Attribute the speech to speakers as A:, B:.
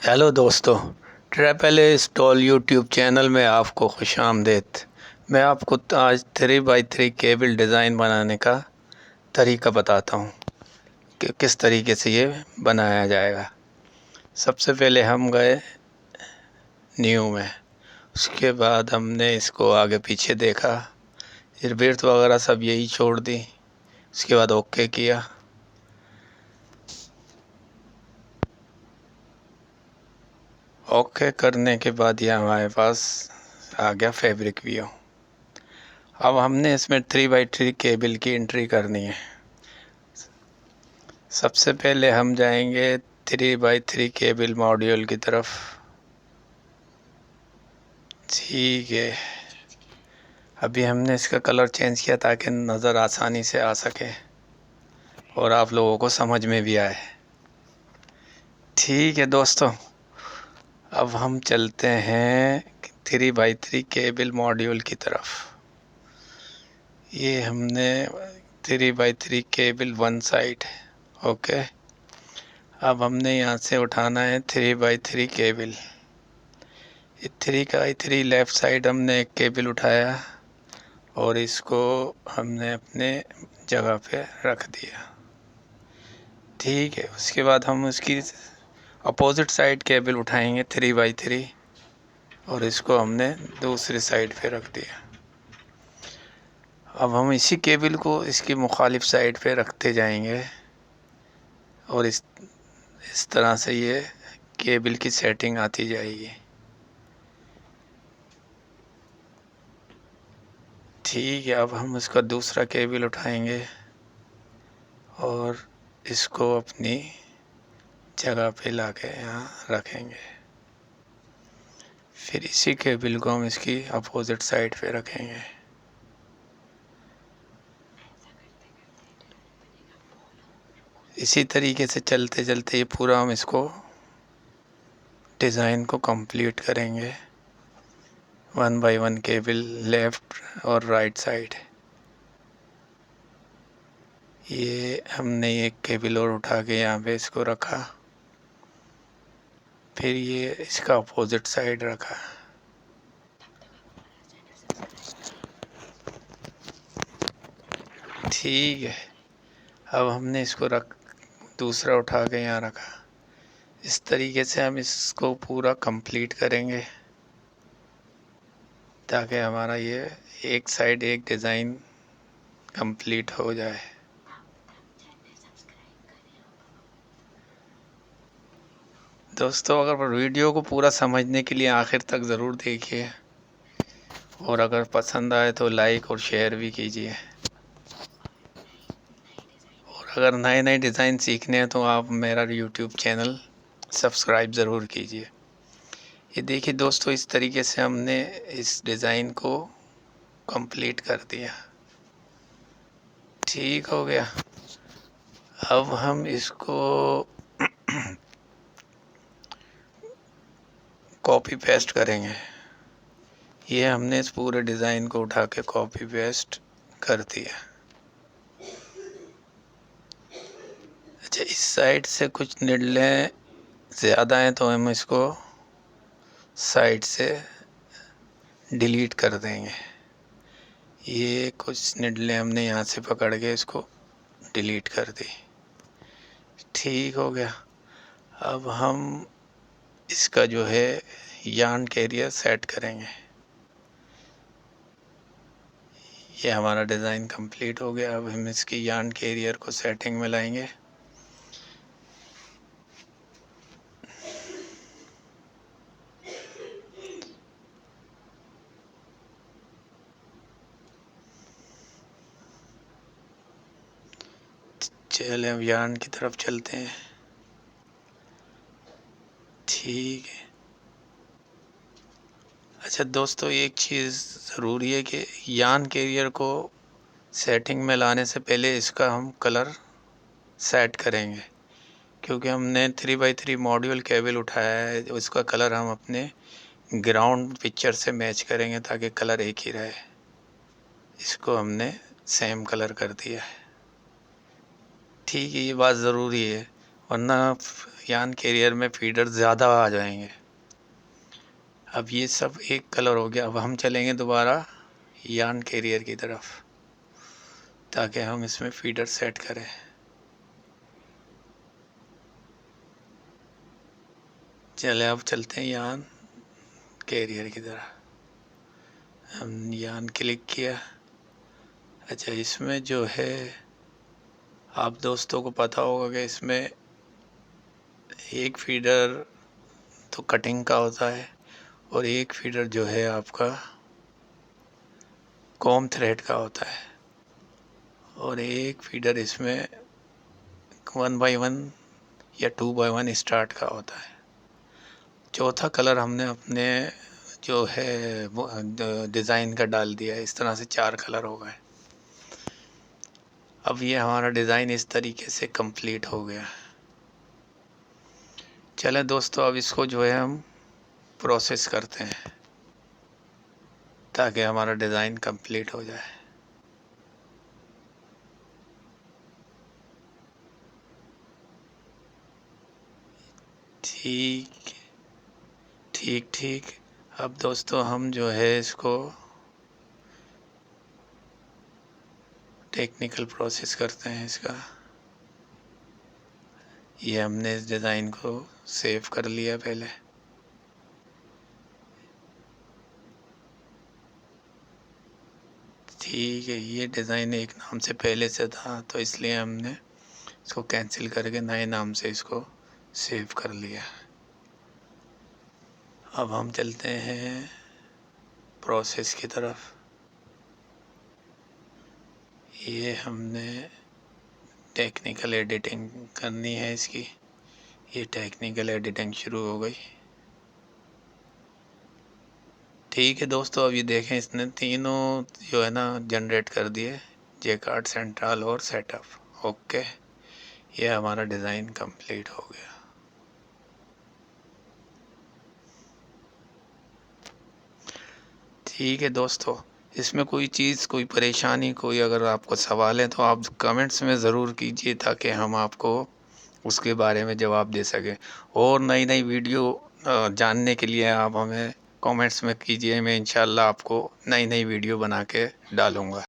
A: Hello दोस्तों, ट्रैपल install YouTube channel में आपको खुशामदीद। मैं आपको आज 3x3 केबल डिज़ाइन बनाने का तरीका बताता हूँ कि किस तरीके से ये बनाया जाएगा। सबसे पहले हम गए न्यू में, उसके बाद हमने इसको आगे पीछे देखा, फिर विड्थ वगैरह सब यही छोड़ दी। उसके बाद ओके किया। ओके करने के बाद ये हमारे पास आ गया फैब्रिक व्यू। अब हमने इसमें 3x3 केबल की एंट्री करनी है। सबसे पहले हम जाएंगे 3x3 केबल मॉड्यूल की तरफ। ठीक है, अभी हमने इसका कलर चेंज किया ताकि नज़र आसानी से आ सके और आप लोगों को समझ में भी आए। ठीक है दोस्तों, अब हम चलते हैं 3x3 केबल मॉड्यूल की तरफ। ये हमने 3x3 cable one side. Okay, अब हमने यहाँ से उठाना है 3x3 cable. 3x3 left side हमने एक केबल उठाया और इसको हमने अपने जगह पे रख दिया। ठीक है, उसके बाद हम उसकी अपोजिट साइड केबल उठाएंगे 3x3 और इसको हमने दूसरी साइड पे रख दिया। अब हम इसी केबल को इसकी मुखालिफ साइड पे रखते जाएंगे और इस तरह से ये केबल की सेटिंग आती जाएगी। ठीक है, अब हम इसका दूसरा केबल उठाएंगे और इसको अपनी जगह पे लाके यहाँ रखेंगे। फिर इसी केबल को हम इसकी अपोजिट साइड पे रखेंगे। इसी तरीके से चलते चलते ये पूरा हम इसको डिज़ाइन को कंप्लीट करेंगे। 1 बाय 1 केबल लेफ़्ट और राइट साइड। ये हमने एक केबल और उठा के यहाँ पे इसको रखा, फिर ये इसका अपोजिट साइड रखा। ठीक है, अब हमने इसको दूसरा उठा के यहाँ रखा। इस तरीके से हम इसको पूरा कंप्लीट करेंगे ताकि हमारा ये एक साइड एक डिज़ाइन कंप्लीट हो जाए। दोस्तों, अगर वीडियो को पूरा समझने के लिए आखिर तक ज़रूर देखिए और अगर पसंद आए तो लाइक और शेयर भी कीजिए। और अगर नए नए डिज़ाइन सीखने हैं तो आप मेरा यूट्यूब चैनल सब्सक्राइब ज़रूर कीजिए। ये देखिए दोस्तों, इस तरीके से हमने इस डिज़ाइन को कंप्लीट कर दिया। ठीक हो गया। अब हम इसको कॉपी पेस्ट करेंगे। ये हमने इस पूरे डिज़ाइन को उठा के कॉपी पेस्ट कर दिया। अच्छा, इस साइड से कुछ निडलें ज़्यादा हैं तो हम इसको साइड से डिलीट कर देंगे। ये कुछ निडलें हमने यहाँ से पकड़ के इसको डिलीट कर दी। ठीक हो गया। अब हम इसका जो है यार्न कैरियर सेट करेंगे। ये हमारा डिज़ाइन कंप्लीट हो गया। अब हम इसकी यार्न कैरियर को सेटिंग में लाएंगे। चले अब यार्न की तरफ चलते हैं। ठीक है। अच्छा दोस्तों, एक चीज़ ज़रूरी है कि यार्न कैरियर को सेटिंग में लाने से पहले इसका हम कलर सेट करेंगे, क्योंकि हमने 3x3 मॉड्यूल केबल उठाया है। उसका कलर हम अपने ग्राउंड पिक्चर से मैच करेंगे ताकि कलर एक ही रहे। इसको हमने सेम कलर कर दिया है। ठीक है, ये बात ज़रूरी है, वरना यान कैरियर में फीडर ज़्यादा आ जाएंगे। अब ये सब एक कलर हो गया। अब हम चलेंगे दोबारा यान कैरियर की तरफ ताकि हम इसमें फीडर सेट करें। चले अब चलते हैं यान कैरियर की तरह। हम यान क्लिक किया। अच्छा, इसमें जो है आप दोस्तों को पता होगा कि इसमें एक फीडर तो कटिंग का होता है और एक फीडर जो है आपका कॉम थ्रेड का होता है, और एक फीडर इसमें 1x1 या 2x1 स्टार्ट का होता है। चौथा कलर हमने अपने जो है डिज़ाइन का डाल दिया है। इस तरह से 4 कलर हो गए। अब ये हमारा डिज़ाइन इस तरीके से कंप्लीट हो गया। चलें दोस्तों, अब इसको जो है हम प्रोसेस करते हैं ताकि हमारा डिज़ाइन कंप्लीट हो जाए। ठीक ठीक ठीक। अब दोस्तों हम जो है इसको टेक्निकल प्रोसेस करते हैं इसका। ये हमने इस डिज़ाइन को सेव कर लिया पहले। ठीक है, ये डिज़ाइन एक नाम से पहले से था तो इसलिए हमने इसको कैंसिल करके नए नाम से इसको सेव कर लिया। अब हम चलते हैं प्रोसेस की तरफ। ये हमने टेक्निकल एडिटिंग करनी है इसकी। ये टेक्निकल एडिटिंग शुरू हो गई। ठीक है दोस्तों, अब ये देखें इसने तीनों जो है ना जनरेट कर दिए, जेकार्ड, सेंट्रल और सेटअप। ओके, ये हमारा डिज़ाइन कंप्लीट हो गया। ठीक है दोस्तों, इसमें कोई चीज़, कोई परेशानी, कोई अगर आपको सवाल है तो आप कमेंट्स में ज़रूर कीजिए ताकि हम आपको उसके बारे में जवाब दे सकें। और नई नई वीडियो जानने के लिए आप हमें कमेंट्स में कीजिए। मैं इंशाल्लाह आपको नई नई वीडियो बना के डालूँगा।